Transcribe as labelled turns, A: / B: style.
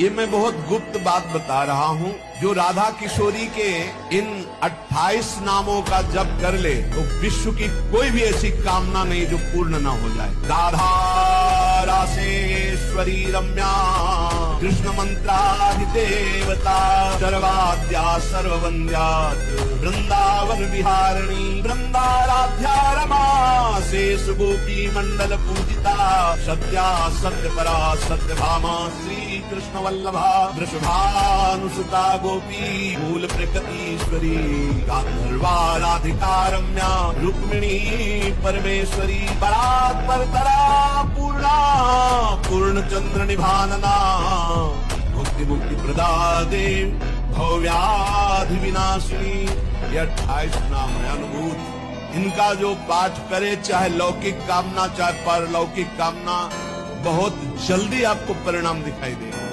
A: ये मैं बहुत गुप्त बात बता रहा हूँ। जो राधा किशोरी के इन 28 नामों का जप कर ले तो विश्व की कोई भी ऐसी कामना नहीं जो पूर्ण ना हो जाए। राधा रासेश्वरी रम्या कृष्ण मंत्राधिदेवता सर्वाद्या सर्ववन्द्या वृंदावन विहारिणी वृंदाराध्या रमा शेष गोपी मंडल पूजिता सत्या सत्य परा सत्य भामा श्री कृष्ण वल्लभा वृषभानुसुता गोपी मूल प्रकृतीश्वरी गांधर्वा राधिका रम्या रुक्मिणी परमेश्वरी परात् परतरा पूर्णा पूर्ण चंद्र निभानना मुक्ति मुक्ति प्रदा देव भव्याधि विनाशिनी। ये 28 नाम है अनुभूत। इनका जो पाठ करे चाहे लौकिक कामना चाहे परलौकिक कामना बहुत जल्दी आपको परिणाम दिखाई देगा।